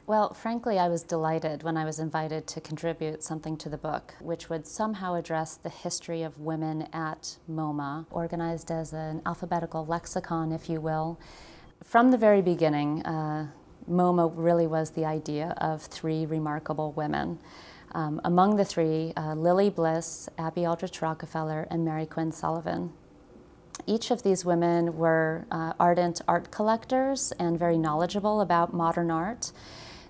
Well, frankly, I was delighted when I was invited to contribute something to the book, which would somehow address the history of women at MoMA, organized as an alphabetical lexicon, if you will. From the very beginning, MoMA really was the idea of three remarkable women. Among the three, Lily Bliss, Abby Aldrich Rockefeller, and Mary Quinn Sullivan. Each of these women were ardent art collectors and very knowledgeable about modern art.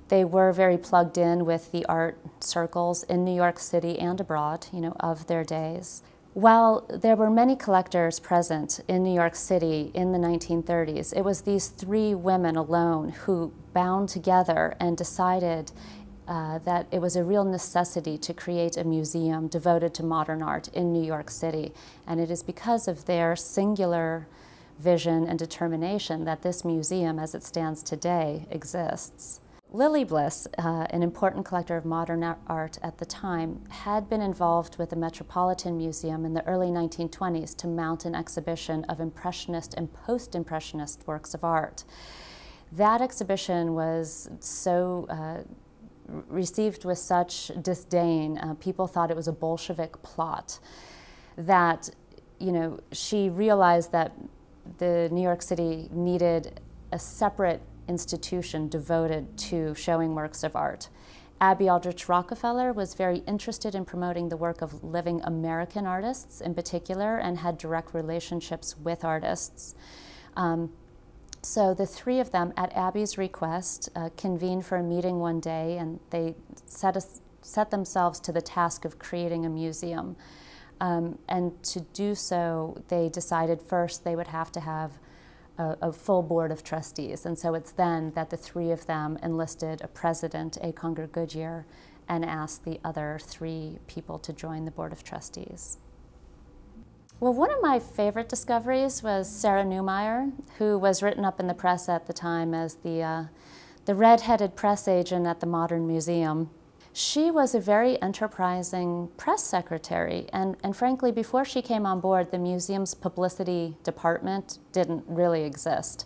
They were very plugged in with the art circles in New York City and abroad, of their days. While there were many collectors present in New York City in the 1930s, it was these three women alone who bound together and decided that it was a real necessity to create a museum devoted to modern art in New York City. And it is because of their singular vision and determination that this museum, as it stands today, exists. Lily Bliss, an important collector of modern art at the time, had been involved with the Metropolitan Museum in the early 1920s to mount an exhibition of Impressionist and post-Impressionist works of art. That exhibition was received with such disdain. People thought it was a Bolshevik plot, that she realized that the New York City needed a separate institution devoted to showing works of art. Abby Aldrich Rockefeller was very interested in promoting the work of living American artists in particular, and had direct relationships with artists. So the three of them, at Abby's request, convened for a meeting one day, and they set themselves to the task of creating a museum. And to do so, they decided first they would have to have a full board of trustees. And so it's then that the three of them enlisted a president, A. Conger Goodyear, and asked the other three people to join the board of trustees. Well, one of my favorite discoveries was Sarah Newmeyer, who was written up in the press at the time as the red-headed press agent at the Modern Museum. She was a very enterprising press secretary, and frankly, before she came on board, the museum's publicity department didn't really exist.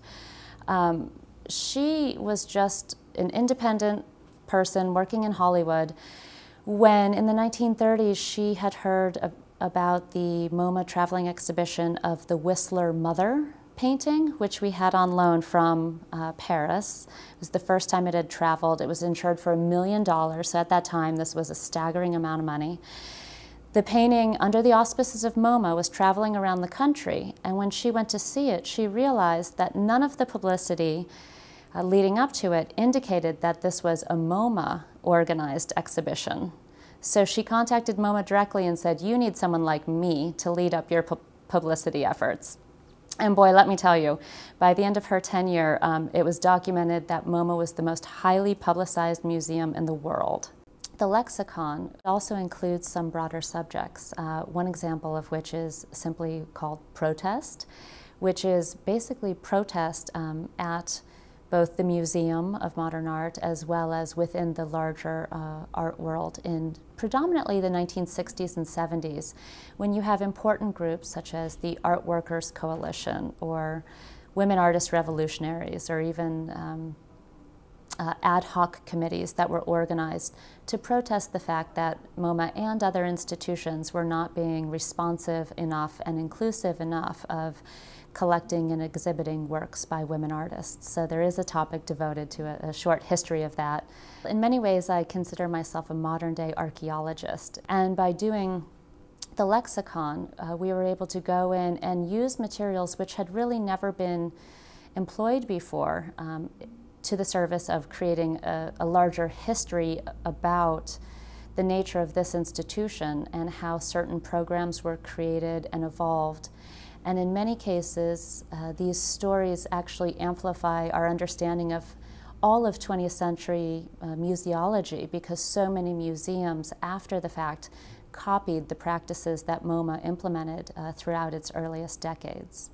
She was just an independent person working in Hollywood when, in the 1930s, she had heard about the MoMA traveling exhibition of the Whistler Mother painting, which we had on loan from Paris. It was the first time it had traveled. It was insured for $1 million, so at that time this was a staggering amount of money. The painting, under the auspices of MoMA, was traveling around the country, and when she went to see it, she realized that none of the publicity leading up to it indicated that this was a MoMA-organized exhibition. So she contacted MoMA directly and said, "You need someone like me to lead up your publicity efforts." And boy, let me tell you, by the end of her tenure, it was documented that MoMA was the most highly publicized museum in the world. The lexicon also includes some broader subjects, one example of which is simply called protest, which is basically protest at both the Museum of Modern Art as well as within the larger art world in predominantly the 1960s and 70s, when you have important groups such as the Art Workers Coalition or Women Artist Revolutionaries, or even ad hoc committees that were organized to protest the fact that MoMA and other institutions were not being responsive enough and inclusive enough of collecting and exhibiting works by women artists. So there is a topic devoted to a short history of that. In many ways, I consider myself a modern-day archaeologist, and by doing the lexicon, we were able to go in and use materials which had really never been employed before to the service of creating a larger history about the nature of this institution and how certain programs were created and evolved. And in many cases, these stories actually amplify our understanding of all of 20th century museology, because so many museums after the fact copied the practices that MoMA implemented throughout its earliest decades.